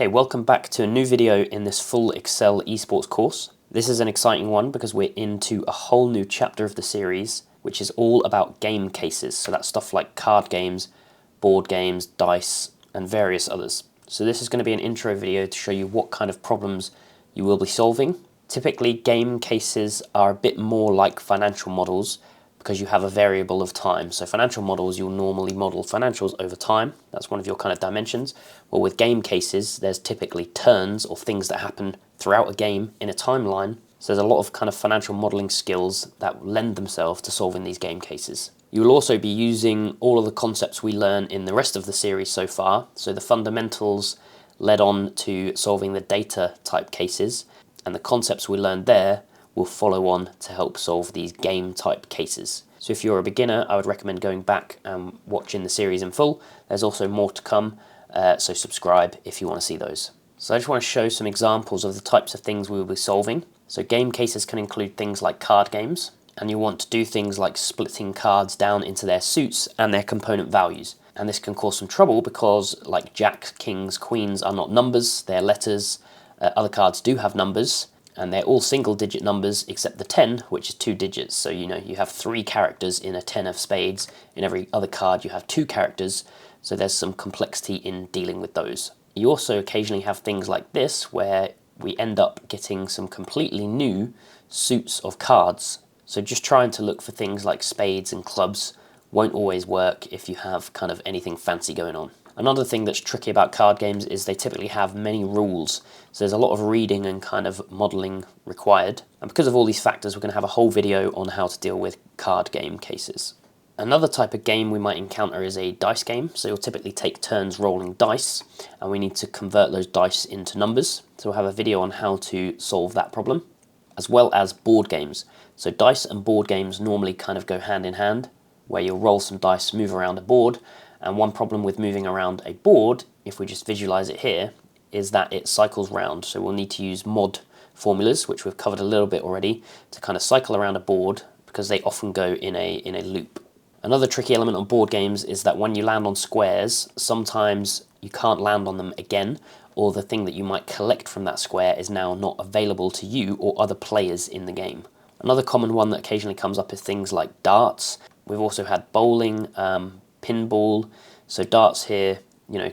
Okay, welcome back to a new video in this full Excel eSports course. This is an exciting one because we're into a whole new chapter of the series, which is all about game cases. So that's stuff like card games, board games, dice, and various others. So this is going to be an intro video to show you what kind of problems you will be solving. Typically, game cases are a bit more like financial models because you have a variable of time. So financial models, you'll normally model financials over time. That's one of your kind of dimensions. Well, with game cases, there's typically turns or things that happen throughout a game in a timeline. So there's a lot of kind of financial modeling skills that lend themselves to solving these game cases. You will also be using all of the concepts we learn in the rest of the series so far. So the fundamentals led on to solving the data type cases, and the concepts we learned there will follow on to help solve these game type cases. So if you're a beginner, I would recommend going back and watching the series in full. There's also more to come, so subscribe if you want to see those. So I just want to show some examples of the types of things we will be solving. So game cases can include things like card games, and you want to do things like splitting cards down into their suits and their component values. And this can cause some trouble because like jacks, kings, queens are not numbers, they're letters. Other cards do have numbers, and they're all single digit numbers except the 10, which is 2 digits. So you have 3 characters in a 10 of spades. In every other card you have 2 characters, so there's some complexity in dealing with those. You also occasionally have things like this where we end up getting some completely new suits of cards. So just trying to look for things like spades and clubs won't always work if you have kind of anything fancy going on. Another thing that's tricky about card games is they typically have many rules. So there's a lot of reading and kind of modelling required. And because of all these factors, we're going to have a whole video on how to deal with card game cases. Another type of game we might encounter is a dice game. So you'll typically take turns rolling dice, and we need to convert those dice into numbers. So we'll have a video on how to solve that problem, as well as board games. So dice and board games normally kind of go hand in hand, where you'll roll some dice, move around a board. And one problem with moving around a board, if we just visualize it here, is that it cycles round. So we'll need to use mod formulas, which we've covered a little bit already, to kind of cycle around a board because they often go in a loop. Another tricky element on board games is that when you land on squares, sometimes you can't land on them again, or the thing that you might collect from that square is now not available to you or other players in the game. Another common one that occasionally comes up is things like darts. We've also had bowling, pinball. So darts here,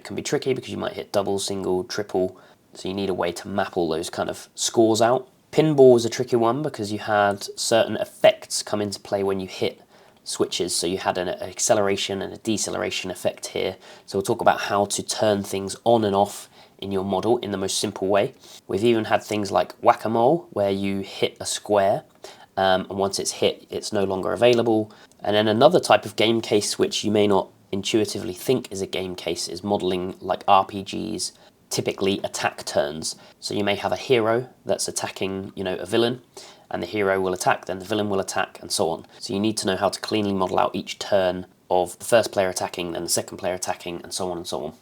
can be tricky because you might hit double, single, triple. So you need a way to map all those kind of scores out. Pinball is a tricky one because you had certain effects come into play when you hit switches. So you had an acceleration and a deceleration effect here. So we'll talk about how to turn things on and off in your model in the most simple way. We've even had things like whack-a-mole, where you hit a square, and once it's hit, it's no longer available. And then another type of game case, which you may not intuitively think is a game case, is modeling like RPGs, typically attack turns. So you may have a hero that's attacking, a villain, and the hero will attack, then the villain will attack, and so on. So you need to know how to cleanly model out each turn of the first player attacking, then the second player attacking, and so on and so on.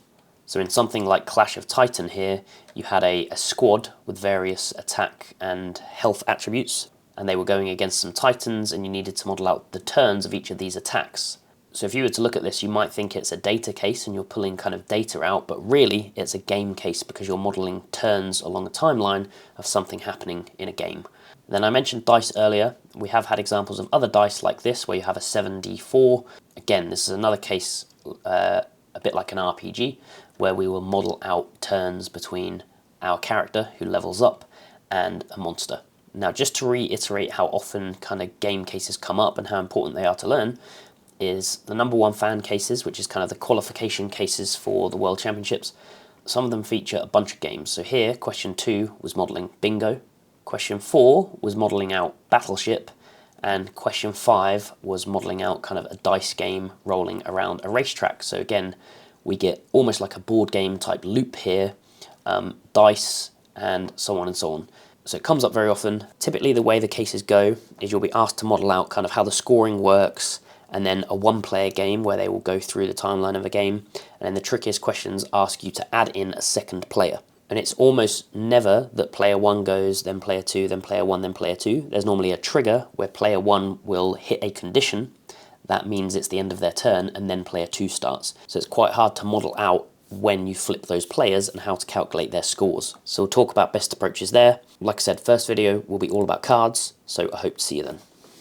So in something like Clash of Titan here, you had a squad with various attack and health attributes, and they were going against some titans, and you needed to model out the turns of each of these attacks. So if you were to look at this, you might think it's a data case and you're pulling kind of data out, but really it's a game case because you're modeling turns along a timeline of something happening in a game. Then I mentioned dice earlier. We have had examples of other dice like this where you have a 7d4. Again, this is another case a bit like an RPG where we will model out turns between our character who levels up and a monster. Now, just to reiterate how often kind of game cases come up and how important they are to learn, is the number one fan cases, which is kind of the qualification cases for the World Championships. Some of them feature a bunch of games. So here, question 2 was modelling bingo. Question 4 was modelling out Battleship. And question 5 was modelling out kind of a dice game rolling around a racetrack. So again, we get almost like a board game type loop here, dice, and so on and so on. So it comes up very often. Typically the way the cases go is you'll be asked to model out kind of how the scoring works, and then a one-player game where they will go through the timeline of a game, and then the trickiest questions ask you to add in a second player. And it's almost never that player 1 goes, then player 2, then player 1, then player 2. There's normally a trigger where player 1 will hit a condition. That means it's the end of their turn, and then player 2 starts. So it's quite hard to model out when you flip those players and how to calculate their scores. So we'll talk about best approaches there. Like I said, first video will be all about cards, so I hope to see you then.